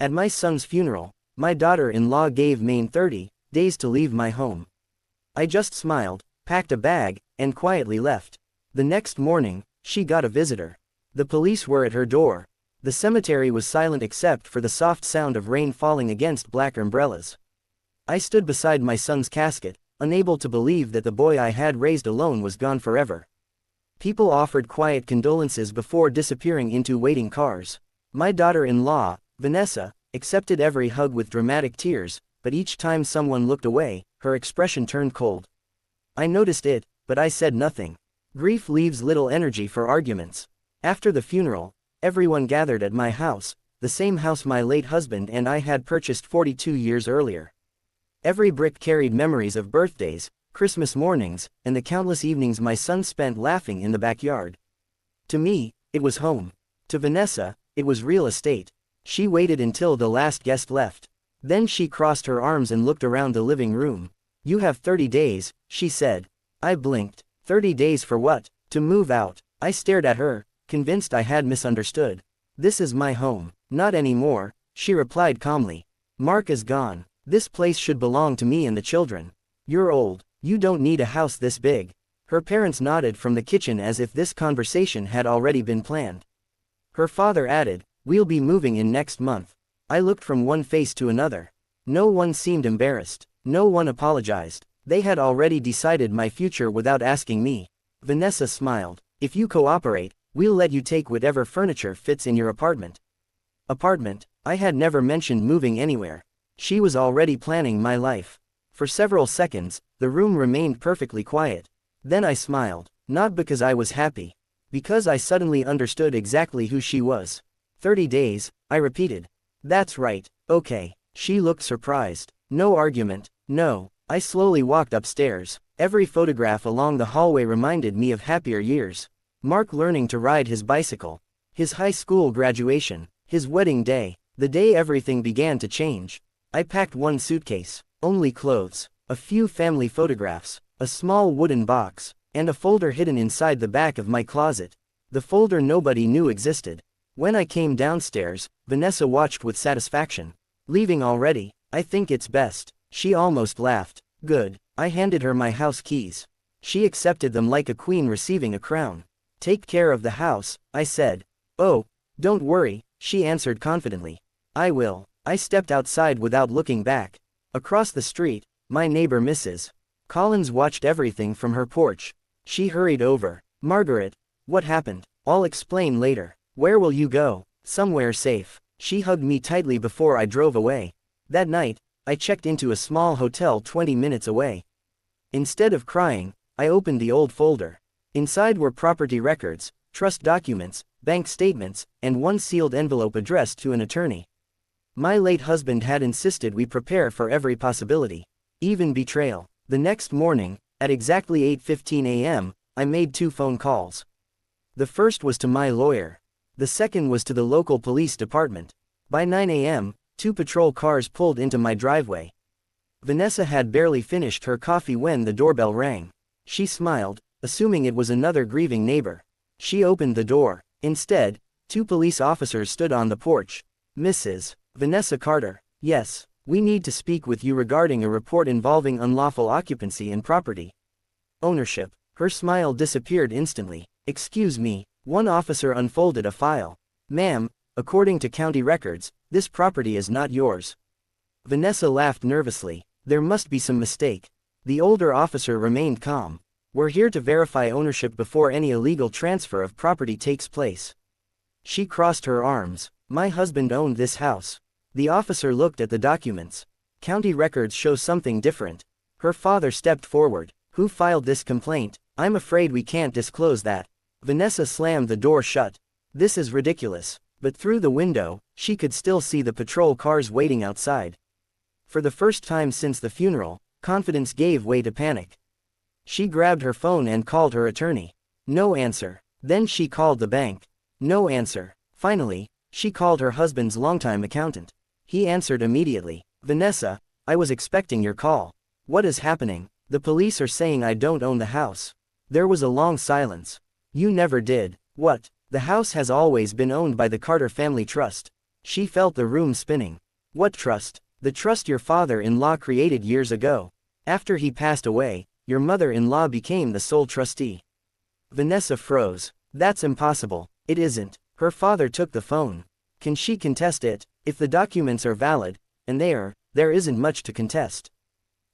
At my son's funeral, my daughter-in-law gave me 30 days to leave my home. I just smiled, packed a bag, and quietly left. The next morning, she got a visitor. The police were at her door. The cemetery was silent except for the soft sound of rain falling against black umbrellas. I stood beside my son's casket, unable to believe that the boy I had raised alone was gone forever. People offered quiet condolences before disappearing into waiting cars. My daughter-in-law, Vanessa, accepted every hug with dramatic tears, but each time someone looked away, her expression turned cold. I noticed it, but I said nothing. Grief leaves little energy for arguments. After the funeral, everyone gathered at my house, the same house my late husband and I had purchased 42 years earlier. Every brick carried memories of birthdays, Christmas mornings, and the countless evenings my son spent laughing in the backyard. To me, it was home. To Vanessa, it was real estate. She waited until the last guest left. Then she crossed her arms and looked around the living room. "You have 30 days, she said. I blinked. 30 days for what? To move out. I stared at her, convinced I had misunderstood. "This is my home." "Not anymore," she replied calmly. "Mark is gone. This place should belong to me and the children. You're old. You don't need a house this big." Her parents nodded from the kitchen as if this conversation had already been planned. Her father added, "We'll be moving in next month." I looked from one face to another. No one seemed embarrassed. No one apologized. They had already decided my future without asking me. Vanessa smiled. "If you cooperate, we'll let you take whatever furniture fits in your apartment." Apartment? I had never mentioned moving anywhere. She was already planning my life. For several seconds, the room remained perfectly quiet. Then I smiled. Not because I was happy. Because I suddenly understood exactly who she was. 30 days, I repeated. "That's right, okay." She looked surprised. No argument, no. I slowly walked upstairs. Every photograph along the hallway reminded me of happier years. Mark learning to ride his bicycle. His high school graduation. His wedding day. The day everything began to change. I packed one suitcase. Only clothes. A few family photographs. A small wooden box. And a folder hidden inside the back of my closet. The folder nobody knew existed. When I came downstairs, Vanessa watched with satisfaction. "Leaving already? I think it's best." She almost laughed. "Good." I handed her my house keys. She accepted them like a queen receiving a crown. "Take care of the house," I said. "Oh, don't worry," she answered confidently. "I will." I stepped outside without looking back. Across the street, my neighbor Mrs. Collins watched everything from her porch. She hurried over. "Margaret, what happened?" "I'll explain later." "Where will you go?" "Somewhere safe." She hugged me tightly before I drove away. That night, I checked into a small hotel 20 minutes away. Instead of crying, I opened the old folder. Inside were property records, trust documents, bank statements, and one sealed envelope addressed to an attorney. My late husband had insisted we prepare for every possibility, even betrayal. The next morning, at exactly 8:15 a.m., I made 2 phone calls. The first was to my lawyer. The second was to the local police department. By 9 a.m., 2 patrol cars pulled into my driveway. Vanessa had barely finished her coffee when the doorbell rang. She smiled, assuming it was another grieving neighbor. She opened the door. Instead, 2 police officers stood on the porch. "Mrs. Vanessa Carter." "Yes, we need to speak with you regarding a report involving unlawful occupancy and property ownership." Her smile disappeared instantly. "Excuse me." One officer unfolded a file. "Ma'am, according to county records, this property is not yours." Vanessa laughed nervously. "There must be some mistake." The older officer remained calm. "We're here to verify ownership before any illegal transfer of property takes place." She crossed her arms. "My husband owned this house." The officer looked at the documents. "County records show something different." Her father stepped forward. "Who filed this complaint?" "I'm afraid we can't disclose that." Vanessa slammed the door shut. "This is ridiculous." But through the window, she could still see the patrol cars waiting outside. For the first time since the funeral, confidence gave way to panic. She grabbed her phone and called her attorney. No answer. Then she called the bank. No answer. Finally, she called her husband's longtime accountant. He answered immediately. "Vanessa, I was expecting your call. What is happening?" "The police are saying I don't own the house." There was a long silence. "You never did." "What?" "The house has always been owned by the Carter Family Trust." She felt the room spinning. What trust? The trust your father-in-law created years ago. After he passed away, your mother-in-law became the sole trustee. Vanessa froze. That's impossible. It isn't. Her father took the phone. Can she contest it? If the documents are valid, and there isn't much to contest.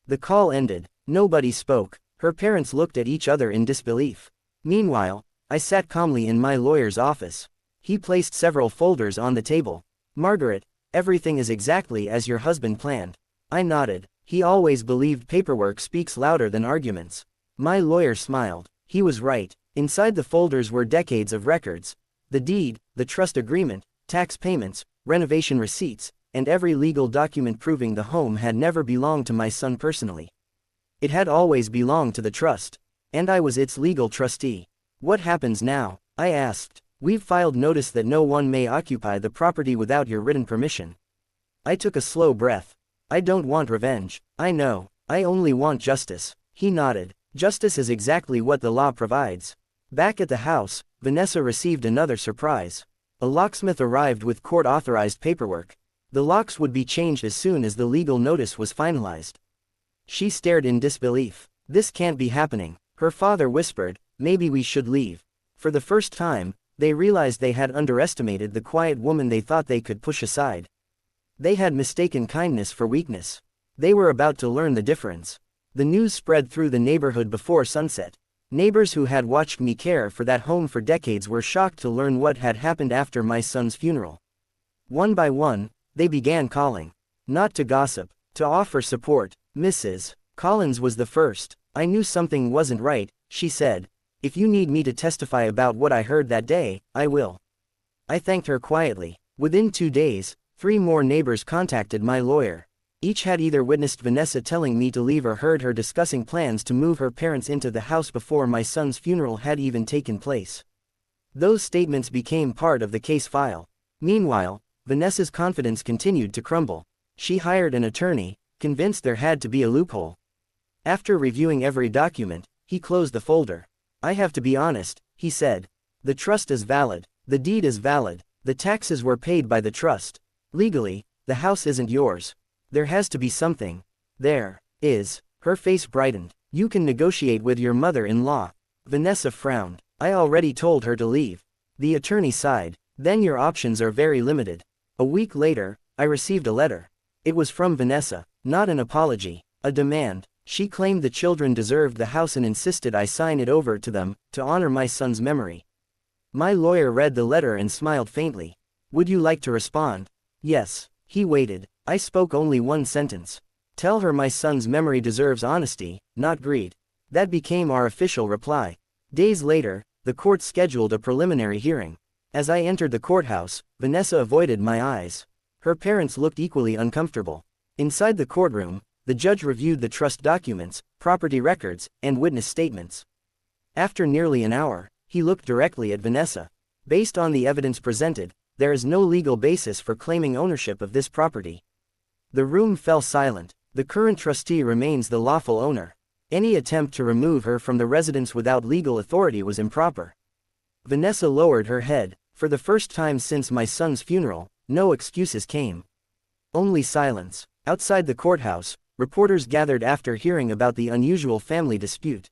The call ended. Nobody spoke. Her parents looked at each other in disbelief. Meanwhile, I sat calmly in my lawyer's office. He placed several folders on the table. Margaret, everything is exactly as your husband planned. I nodded. He always believed paperwork speaks louder than arguments. My lawyer smiled. He was right. Inside the folders were decades of records. The deed, the trust agreement, tax payments, renovation receipts, and every legal document proving the home had never belonged to my son personally. It had always belonged to the trust. And I was its legal trustee. What happens now? I asked. We've filed notice that no one may occupy the property without your written permission. I took a slow breath. I don't want revenge. I know. I only want justice. He nodded. Justice is exactly what the law provides. Back at the house, Vanessa received another surprise. A locksmith arrived with court-authorized paperwork. The locks would be changed as soon as the legal notice was finalized. She stared in disbelief. This can't be happening. Her father whispered, maybe we should leave. For the first time, they realized they had underestimated the quiet woman they thought they could push aside. They had mistaken kindness for weakness. They were about to learn the difference. The news spread through the neighborhood before sunset. Neighbors who had watched me care for that home for decades were shocked to learn what had happened after my son's funeral. One by one, they began calling. Not to gossip, to offer support. Mrs. Collins was the first. I knew something wasn't right, she said. If you need me to testify about what I heard that day, I will. I thanked her quietly. Within 2 days, 3 more neighbors contacted my lawyer. Each had either witnessed Vanessa telling me to leave or heard her discussing plans to move her parents into the house before my son's funeral had even taken place. Those statements became part of the case file. Meanwhile, Vanessa's confidence continued to crumble. She hired an attorney, convinced there had to be a loophole. After reviewing every document, he closed the folder. I have to be honest, he said. The trust is valid. The deed is valid. The taxes were paid by the trust. Legally, the house isn't yours. There has to be something. There is. Her face brightened. You can negotiate with your mother-in-law. Vanessa frowned. I already told her to leave. The attorney sighed. Then your options are very limited. A week later, I received a letter. It was from Vanessa, not an apology, a demand. She claimed the children deserved the house and insisted I sign it over to them, to honor my son's memory. My lawyer read the letter and smiled faintly. Would you like to respond? Yes. He waited. I spoke only one sentence. Tell her my son's memory deserves honesty, not greed. That became our official reply. Days later, the court scheduled a preliminary hearing. As I entered the courthouse, Vanessa avoided my eyes. Her parents looked equally uncomfortable. Inside the courtroom, the judge reviewed the trust documents, property records, and witness statements. After nearly an hour, he looked directly at Vanessa. Based on the evidence presented, there is no legal basis for claiming ownership of this property. The room fell silent. The current trustee remains the lawful owner. Any attempt to remove her from the residence without legal authority was improper. Vanessa lowered her head. For the first time since my son's funeral, no excuses came. Only silence. Outside the courthouse, reporters gathered after hearing about the unusual family dispute.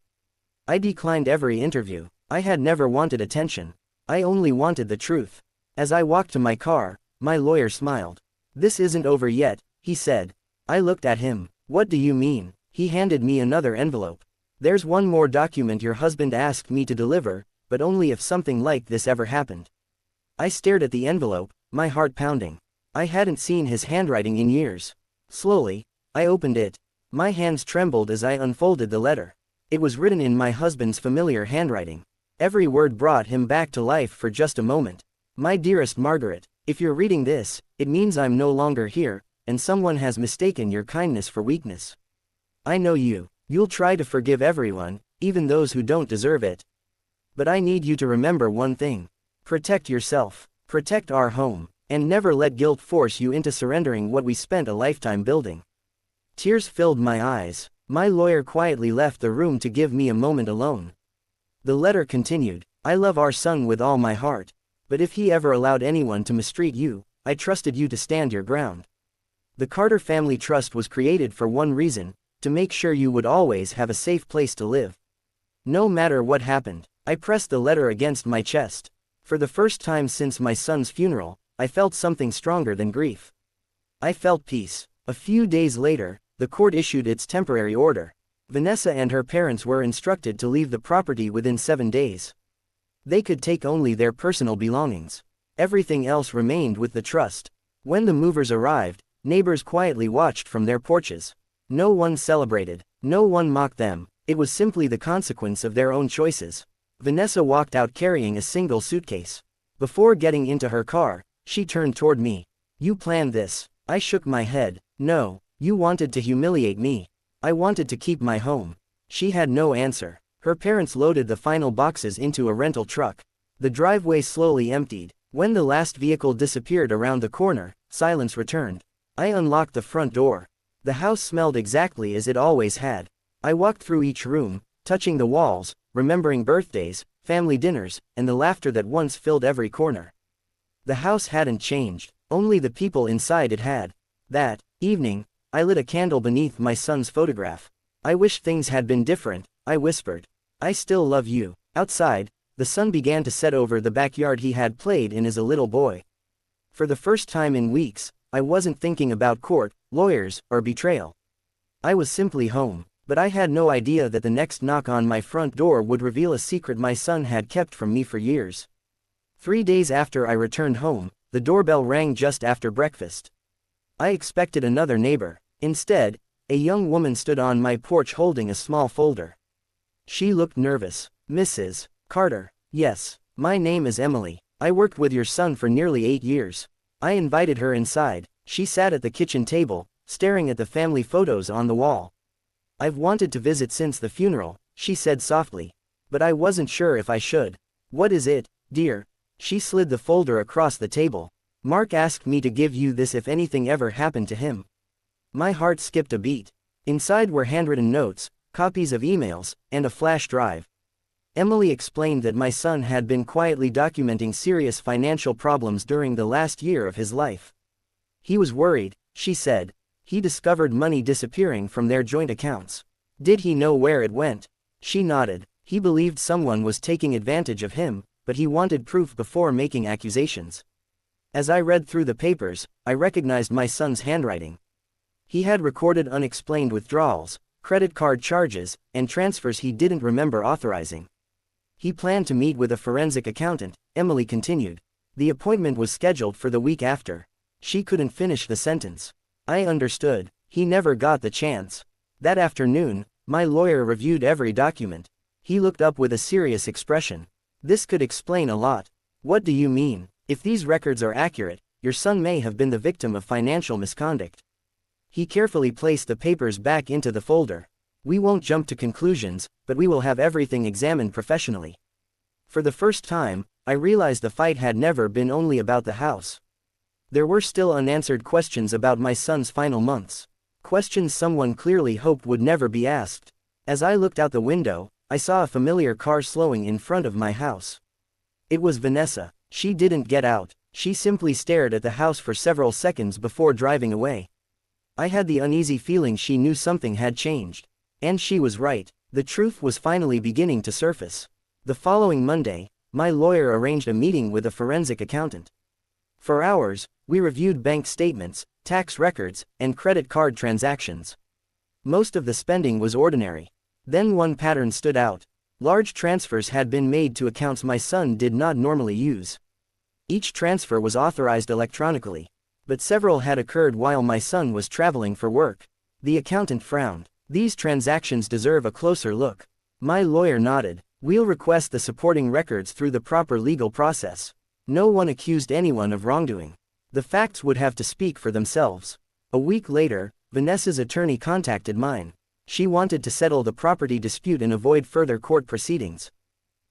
I declined every interview. I had never wanted attention. I only wanted the truth. As I walked to my car, my lawyer smiled. This isn't over yet, he said. I looked at him. What do you mean? He handed me another envelope. There's one more document your husband asked me to deliver, but only if something like this ever happened. I stared at the envelope, my heart pounding. I hadn't seen his handwriting in years. Slowly, I opened it. My hands trembled as I unfolded the letter. It was written in my husband's familiar handwriting. Every word brought him back to life for just a moment. My dearest Margaret, if you're reading this, it means I'm no longer here, and someone has mistaken your kindness for weakness. I know you. You'll try to forgive everyone, even those who don't deserve it. But I need you to remember one thing. Protect yourself. Protect our home. And never let guilt force you into surrendering what we spent a lifetime building. Tears filled my eyes. My lawyer quietly left the room to give me a moment alone. The letter continued. I love our son with all my heart. But if he ever allowed anyone to mistreat you, I trusted you to stand your ground. The Carter family trust was created for one reason, to make sure you would always have a safe place to live. No matter what happened, I pressed the letter against my chest. For the first time since my son's funeral, I felt something stronger than grief. I felt peace. A few days later, the court issued its temporary order. Vanessa and her parents were instructed to leave the property within 7 days. They could take only their personal belongings. Everything else remained with the trust. When the movers arrived, neighbors quietly watched from their porches. No one celebrated. No one mocked them. It was simply the consequence of their own choices. Vanessa walked out carrying a single suitcase. Before getting into her car, she turned toward me. "You planned this." I shook my head. "No, you wanted to humiliate me. I wanted to keep my home." She had no answer. Her parents loaded the final boxes into a rental truck. The driveway slowly emptied. When the last vehicle disappeared around the corner, silence returned. I unlocked the front door. The house smelled exactly as it always had. I walked through each room, touching the walls, remembering birthdays, family dinners, and the laughter that once filled every corner. The house hadn't changed, only the people inside it had. That evening, I lit a candle beneath my son's photograph. "I wish things had been different," I whispered. "I still love you." Outside, the sun began to set over the backyard he had played in as a little boy. For the first time in weeks, I wasn't thinking about court, lawyers, or betrayal. I was simply home, but I had no idea that the next knock on my front door would reveal a secret my son had kept from me for years. 3 days after I returned home, the doorbell rang just after breakfast. I expected another neighbor. Instead, a young woman stood on my porch holding a small folder. She looked nervous. "Mrs. Carter." "Yes, my name is Emily. I worked with your son for nearly 8 years. I invited her inside." She sat at the kitchen table, staring at the family photos on the wall. "I've wanted to visit since the funeral," she said softly. "But I wasn't sure if I should." "What is it, dear?" She slid the folder across the table. "Mark asked me to give you this if anything ever happened to him." My heart skipped a beat. Inside were handwritten notes, copies of emails, and a flash drive. Emily explained that my son had been quietly documenting serious financial problems during the last year of his life. He was worried, she said. He discovered money disappearing from their joint accounts. Did he know where it went? She nodded. He believed someone was taking advantage of him, but he wanted proof before making accusations. As I read through the papers, I recognized my son's handwriting. He had recorded unexplained withdrawals, credit card charges, and transfers he didn't remember authorizing. He planned to meet with a forensic accountant, Emily continued. The appointment was scheduled for the week after. She couldn't finish the sentence. I understood. He never got the chance. That afternoon, my lawyer reviewed every document. He looked up with a serious expression. "This could explain a lot." "What do you mean?" "If these records are accurate, your son may have been the victim of financial misconduct." He carefully placed the papers back into the folder. "We won't jump to conclusions, but we will have everything examined professionally." For the first time, I realized the fight had never been only about the house. There were still unanswered questions about my son's final months. Questions someone clearly hoped would never be asked. As I looked out the window, I saw a familiar car slowing in front of my house. It was Vanessa. She didn't get out. She simply stared at the house for several seconds before driving away. I had the uneasy feeling she knew something had changed. And she was right. The truth was finally beginning to surface. The following Monday, my lawyer arranged a meeting with a forensic accountant. For hours, we reviewed bank statements, tax records, and credit card transactions. Most of the spending was ordinary. Then one pattern stood out. Large transfers had been made to accounts my son did not normally use. Each transfer was authorized electronically. But several had occurred while my son was traveling for work. The accountant frowned. "These transactions deserve a closer look." My lawyer nodded. "We'll request the supporting records through the proper legal process." No one accused anyone of wrongdoing. The facts would have to speak for themselves. A week later, Vanessa's attorney contacted mine. She wanted to settle the property dispute and avoid further court proceedings.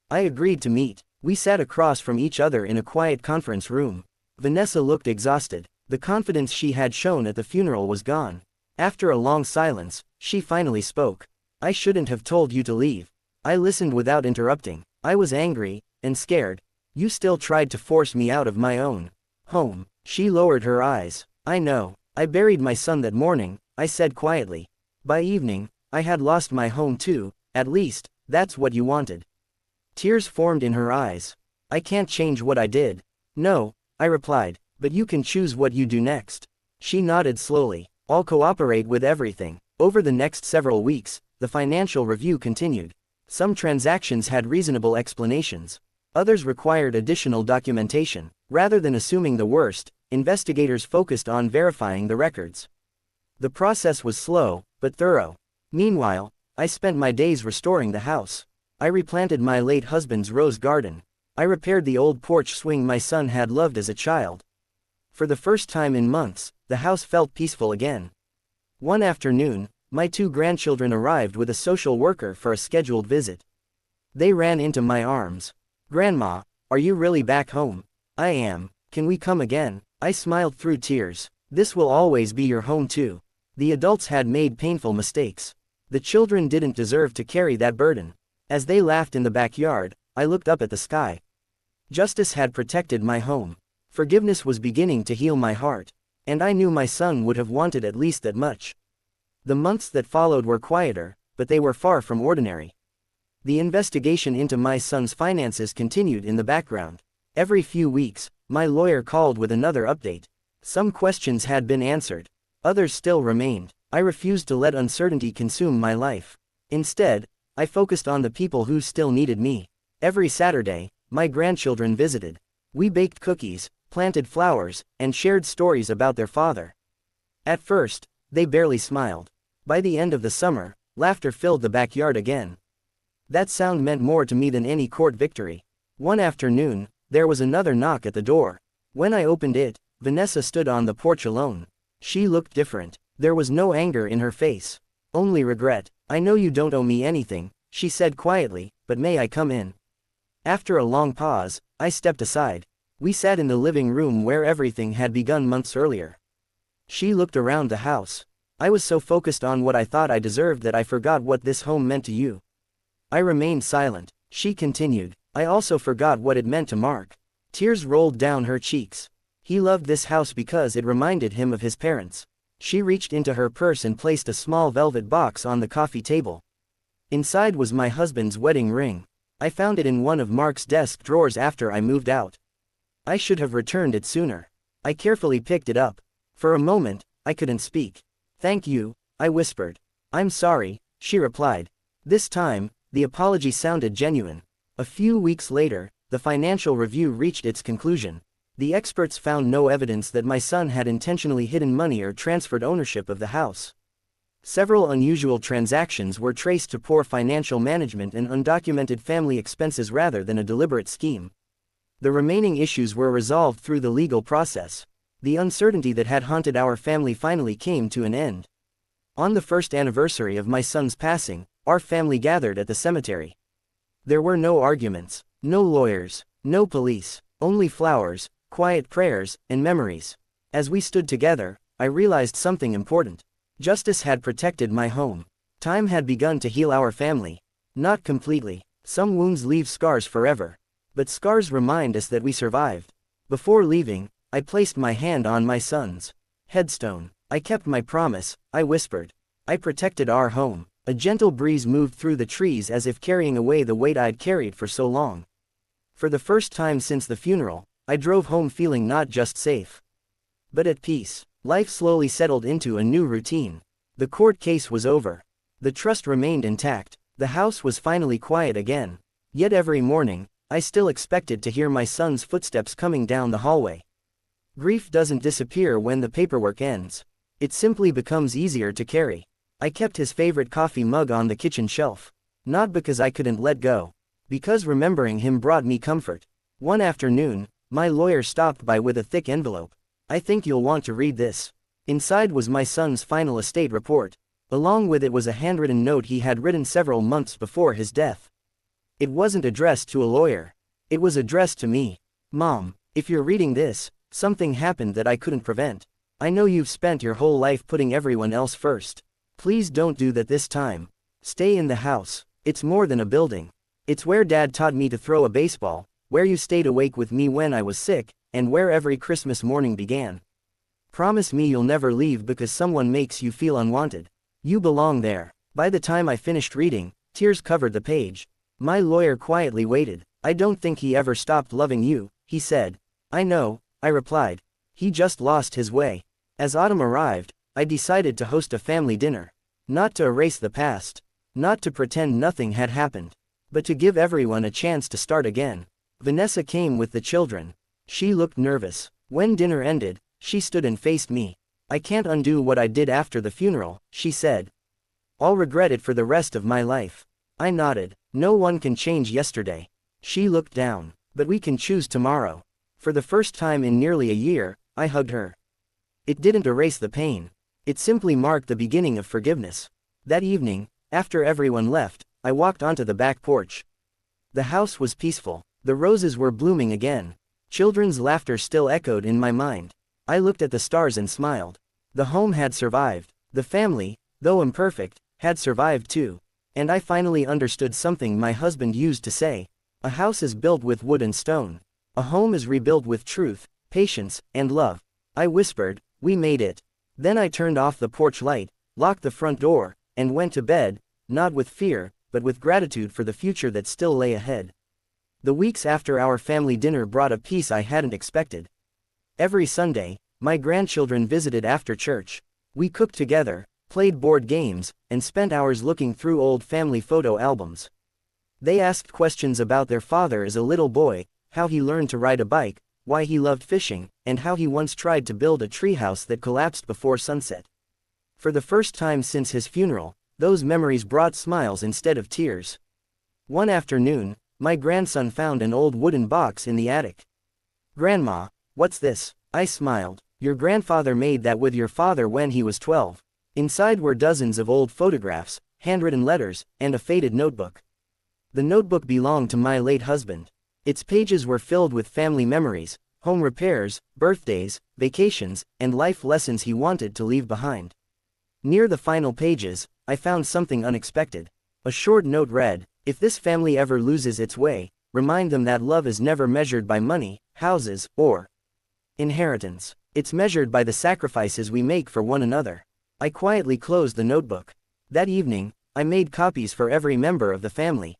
I agreed to meet. We sat across from each other in a quiet conference room. Vanessa looked exhausted. The confidence she had shown at the funeral was gone. After a long silence, she finally spoke. "I shouldn't have told you to leave." I listened without interrupting. I was angry and scared. "You still tried to force me out of my own Home. She lowered her eyes. I know. I buried my son that morning, I said quietly. By evening, I had lost my home too, at least, that's what you wanted. Tears formed in her eyes. I can't change what I did. No, I replied, but you can choose what you do next. She nodded slowly. I'll cooperate with everything. Over the next several weeks, the financial review continued. Some transactions had reasonable explanations. Others required additional documentation. Rather than assuming the worst, investigators focused on verifying the records. The process was slow, but thorough. Meanwhile, I spent my days restoring the house. I replanted my late husband's rose garden. I repaired the old porch swing my son had loved as a child. For the first time in months, the house felt peaceful again. One afternoon, my 2 grandchildren arrived with a social worker for a scheduled visit. They ran into my arms. "Grandma, are you really back home?" "I am. Can we come again?" I smiled through tears. "This will always be your home too." The adults had made painful mistakes. The children didn't deserve to carry that burden. As they laughed in the backyard, I looked up at the sky. Justice had protected my home. Forgiveness was beginning to heal my heart. And I knew my son would have wanted at least that much. The months that followed were quieter, but they were far from ordinary. The investigation into my son's finances continued in the background. Every few weeks, my lawyer called with another update. Some questions had been answered. Others still remained. I refused to let uncertainty consume my life. Instead, I focused on the people who still needed me. Every Saturday, my grandchildren visited. We baked cookies, planted flowers, and shared stories about their father. At first, they barely smiled. By the end of the summer, laughter filled the backyard again. That sound meant more to me than any court victory. One afternoon, there was another knock at the door. When I opened it, Vanessa stood on the porch alone. She looked different. There was no anger in her face. Only regret. "I know you don't owe me anything," she said quietly, "but may I come in?" After a long pause, I stepped aside. We sat in the living room where everything had begun months earlier. She looked around the house. "I was so focused on what I thought I deserved that I forgot what this home meant to you." I remained silent. She continued, "I also forgot what it meant to Mark." Tears rolled down her cheeks. "He loved this house because it reminded him of his parents." She reached into her purse and placed a small velvet box on the coffee table. Inside was my husband's wedding ring. I found it in one of Mark's desk drawers after I moved out. I should have returned it sooner. I carefully picked it up. For a moment, I couldn't speak. "Thank you," I whispered. "I'm sorry," she replied. This time, the apology sounded genuine. A few weeks later, the financial review reached its conclusion. The experts found no evidence that my son had intentionally hidden money or transferred ownership of the house. Several unusual transactions were traced to poor financial management and undocumented family expenses rather than a deliberate scheme. The remaining issues were resolved through the legal process. The uncertainty that had haunted our family finally came to an end. On the first anniversary of my son's passing, our family gathered at the cemetery. There were no arguments, no lawyers, no police, only flowers, quiet prayers, and memories. As we stood together, I realized something important. Justice had protected my home. Time had begun to heal our family. Not completely. Some wounds leave scars forever. But scars remind us that we survived. Before leaving, I placed my hand on my son's headstone. "I kept my promise," I whispered. "I protected our home." A gentle breeze moved through the trees as if carrying away the weight I'd carried for so long. For the first time since the funeral, I drove home feeling not just safe, but at peace. Life slowly settled into a new routine. The court case was over. The trust remained intact. The house was finally quiet again. Yet every morning, I still expected to hear my son's footsteps coming down the hallway. Grief doesn't disappear when the paperwork ends. It simply becomes easier to carry. I kept his favorite coffee mug on the kitchen shelf. Not because I couldn't let go. Because remembering him brought me comfort. One afternoon, my lawyer stopped by with a thick envelope. "I think you'll want to read this." Inside was my son's final estate report. Along with it was a handwritten note he had written several months before his death. It wasn't addressed to a lawyer. It was addressed to me. "Mom, if you're reading this, something happened that I couldn't prevent. I know you've spent your whole life putting everyone else first. Please don't do that this time. Stay in the house. It's more than a building. It's where Dad taught me to throw a baseball, where you stayed awake with me when I was sick, and where every Christmas morning began. Promise me you'll never leave because someone makes you feel unwanted. You belong there. By the time I finished reading, tears covered the page. My lawyer quietly waited. I don't think he ever stopped loving you, he said. I know, I replied. He just lost his way. As autumn arrived, I decided to host a family dinner. Not to erase the past. Not to pretend nothing had happened. But to give everyone a chance to start again. Vanessa came with the children. She looked nervous. When dinner ended, she stood and faced me. I can't undo what I did after the funeral, she said. I'll regret it for the rest of my life. I nodded. No one can change yesterday. She looked down. But we can choose tomorrow. For the first time in nearly a year, I hugged her. It didn't erase the pain. It simply marked the beginning of forgiveness. That evening, after everyone left, I walked onto the back porch. The house was peaceful. The roses were blooming again. Children's laughter still echoed in my mind. I looked at the stars and smiled. The home had survived. The family, though imperfect, had survived too. And I finally understood something my husband used to say. A house is built with wood and stone. A home is rebuilt with truth, patience, and love. I whispered, we made it. Then I turned off the porch light, locked the front door, and went to bed, not with fear, but with gratitude for the future that still lay ahead. The weeks after our family dinner brought a peace I hadn't expected. Every Sunday, my grandchildren visited after church. We cooked together, played board games, and spent hours looking through old family photo albums. They asked questions about their father as a little boy, how he learned to ride a bike, why he loved fishing, and how he once tried to build a treehouse that collapsed before sunset. For the first time since his funeral, those memories brought smiles instead of tears. One afternoon, my grandson found an old wooden box in the attic. Grandma, what's this? I smiled. Your grandfather made that with your father when he was 12. Inside were dozens of old photographs, handwritten letters, and a faded notebook. The notebook belonged to my late husband. Its pages were filled with family memories, home repairs, birthdays, vacations, and life lessons he wanted to leave behind. Near the final pages, I found something unexpected. A short note read, if this family ever loses its way, remind them that love is never measured by money, houses, or inheritance. It's measured by the sacrifices we make for one another. I quietly closed the notebook. That evening, I made copies for every member of the family.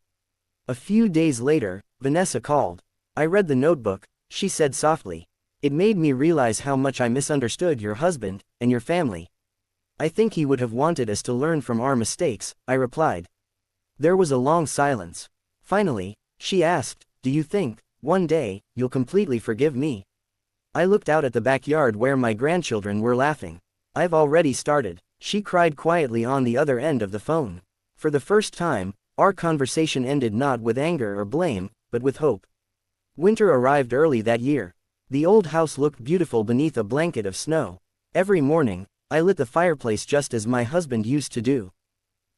A few days later, Vanessa called. I read the notebook, she said softly. It made me realize how much I misunderstood your husband, and your family. I think he would have wanted us to learn from our mistakes, I replied. There was a long silence. Finally, she asked, do you think, one day, you'll completely forgive me? I looked out at the backyard where my grandchildren were laughing. I've already started, she cried quietly on the other end of the phone. For the first time, our conversation ended not with anger or blame, but with hope. Winter arrived early that year. The old house looked beautiful beneath a blanket of snow. Every morning, I lit the fireplace just as my husband used to do.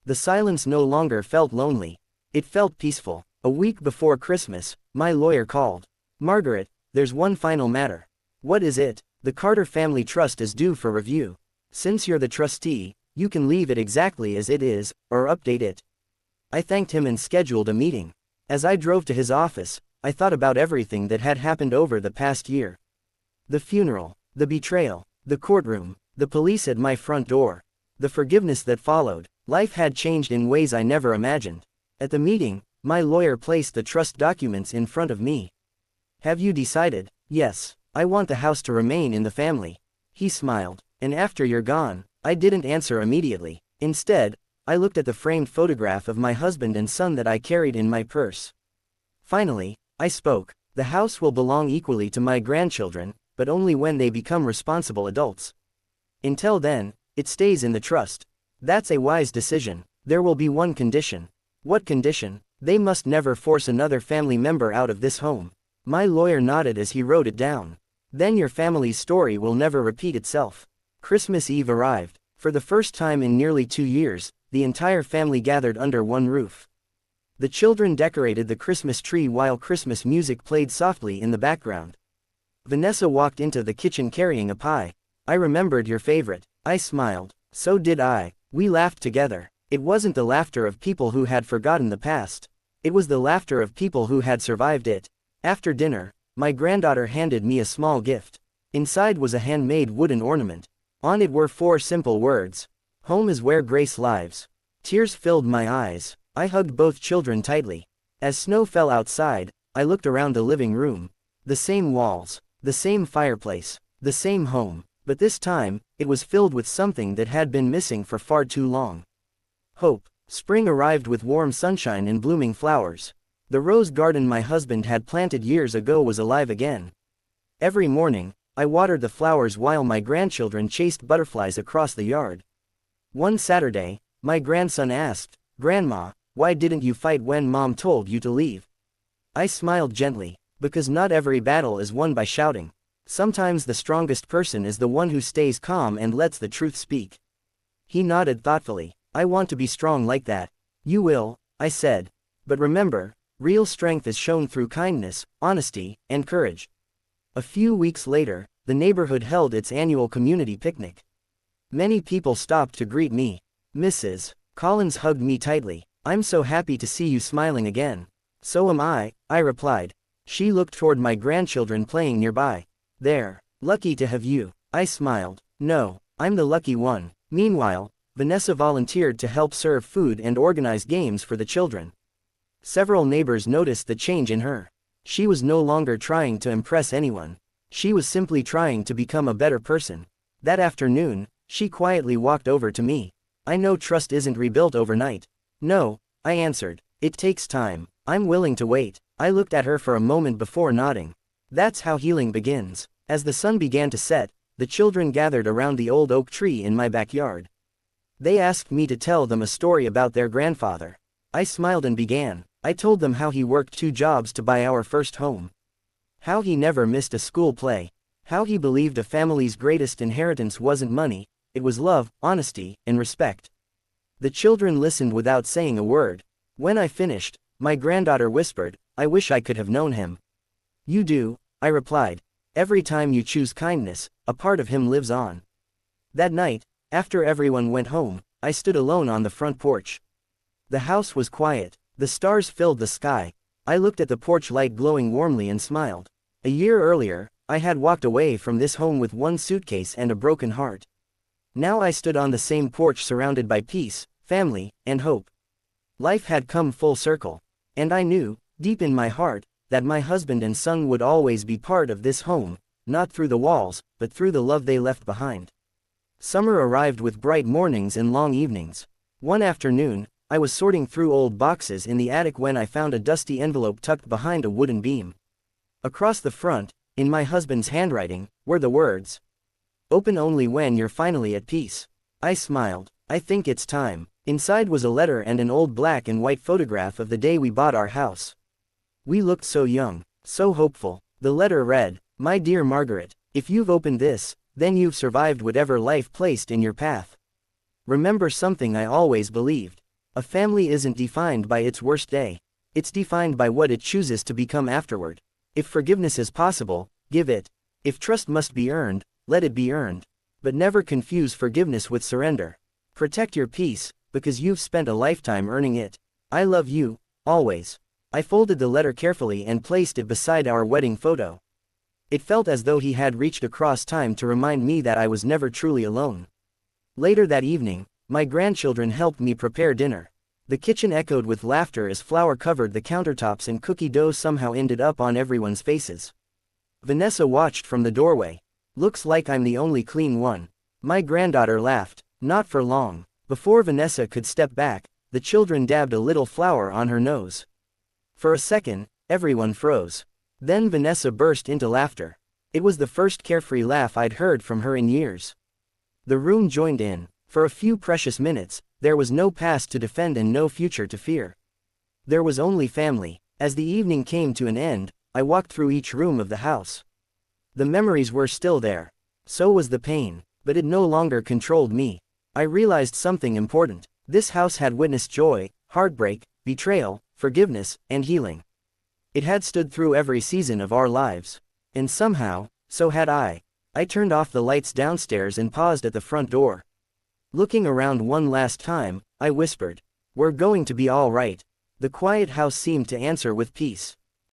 The silence no longer felt lonely. It felt peaceful. A week before Christmas, my lawyer called. Margaret, there's one final matter. What is it? The Carter Family Trust is due for review. Since you're the trustee, you can leave it exactly as it is, or update it. I thanked him and scheduled a meeting. As I drove to his office, I thought about everything that had happened over the past year. The funeral, the betrayal, the courtroom, the police at my front door, the forgiveness that followed. Life had changed in ways I never imagined. At the meeting, my lawyer placed the trust documents in front of me. Have you decided? Yes, I want the house to remain in the family. He smiled. And after you're gone, I didn't answer immediately. Instead, I looked at the framed photograph of my husband and son that I carried in my purse. Finally, I spoke. The house will belong equally to my grandchildren, but only when they become responsible adults. Until then, it stays in the trust. That's a wise decision. There will be one condition. What condition? They must never force another family member out of this home. My lawyer nodded as he wrote it down. Then your family's story will never repeat itself. Christmas Eve arrived. For the first time in nearly 2 years, the entire family gathered under one roof. The children decorated the Christmas tree while Christmas music played softly in the background. Vanessa walked into the kitchen carrying a pie. I remembered your favorite. I smiled. So did I. We laughed together. It wasn't the laughter of people who had forgotten the past. It was the laughter of people who had survived it. After dinner, my granddaughter handed me a small gift. Inside was a handmade wooden ornament. On it were 4 simple words. Home is where grace lives. Tears filled my eyes. I hugged both children tightly. As snow fell outside, I looked around the living room. The same walls, the same fireplace, the same home, but this time, it was filled with something that had been missing for far too long. Hope. Spring arrived with warm sunshine and blooming flowers. The rose garden my husband had planted years ago was alive again. Every morning, I watered the flowers while my grandchildren chased butterflies across the yard. One Saturday, my grandson asked, "Grandma, why didn't you fight when Mom told you to leave?" I smiled gently, because not every battle is won by shouting. Sometimes the strongest person is the one who stays calm and lets the truth speak. He nodded thoughtfully. "I want to be strong like that." "You will," I said. "But remember, real strength is shown through kindness, honesty, and courage." A few weeks later, the neighborhood held its annual community picnic. Many people stopped to greet me. Mrs. Collins hugged me tightly. "I'm so happy to see you smiling again." "So am I," I replied. She looked toward my grandchildren playing nearby. "They're lucky to have you." I smiled. "No, I'm the lucky one." Meanwhile, Vanessa volunteered to help serve food and organize games for the children. Several neighbors noticed the change in her. She was no longer trying to impress anyone. She was simply trying to become a better person. That afternoon, she quietly walked over to me. "I know trust isn't rebuilt overnight." "No," I answered. "It takes time. I'm willing to wait." I looked at her for a moment before nodding. That's how healing begins. As the sun began to set, the children gathered around the old oak tree in my backyard. They asked me to tell them a story about their grandfather. I smiled and began. I told them how he worked 2 jobs to buy our first home. How he never missed a school play. How he believed a family's greatest inheritance wasn't money, it was love, honesty, and respect. The children listened without saying a word. When I finished, my granddaughter whispered, "I wish I could have known him." "You do," I replied. "Every time you choose kindness, a part of him lives on." That night, after everyone went home, I stood alone on the front porch. The house was quiet. The stars filled the sky. I looked at the porch light glowing warmly and smiled. A year earlier, I had walked away from this home with 1 suitcase and a broken heart. Now I stood on the same porch surrounded by peace, family, and hope. Life had come full circle. And I knew, deep in my heart, that my husband and son would always be part of this home, not through the walls, but through the love they left behind. Summer arrived with bright mornings and long evenings. One afternoon, I was sorting through old boxes in the attic when I found a dusty envelope tucked behind a wooden beam. Across the front, in my husband's handwriting, were the words, "Open only when you're finally at peace." I smiled. "I think it's time." Inside was a letter and an old black and white photograph of the day we bought our house. We looked so young, so hopeful. The letter read, "My dear Margaret, if you've opened this, then you've survived whatever life placed in your path. Remember something I always believed. A family isn't defined by its worst day. It's defined by what it chooses to become afterward. If forgiveness is possible, give it. If trust must be earned, let it be earned. But never confuse forgiveness with surrender. Protect your peace, because you've spent a lifetime earning it. I love you, always." I folded the letter carefully and placed it beside our wedding photo. It felt as though he had reached across time to remind me that I was never truly alone. Later that evening, my grandchildren helped me prepare dinner. The kitchen echoed with laughter as flour covered the countertops and cookie dough somehow ended up on everyone's faces. Vanessa watched from the doorway. "Looks like I'm the only clean one." My granddaughter laughed. Not for long. Before Vanessa could step back, the children dabbed a little flour on her nose. For a second, everyone froze. Then Vanessa burst into laughter. It was the first carefree laugh I'd heard from her in years. The room joined in. For a few precious minutes, there was no past to defend and no future to fear. There was only family. As the evening came to an end, I walked through each room of the house. The memories were still there. So was the pain, but it no longer controlled me. I realized something important. This house had witnessed joy, heartbreak, betrayal, forgiveness, and healing. It had stood through every season of our lives. And somehow, so had I. I turned off the lights downstairs and paused at the front door. Looking around one last time, I whispered, "We're going to be all right." The quiet house seemed to answer with peace.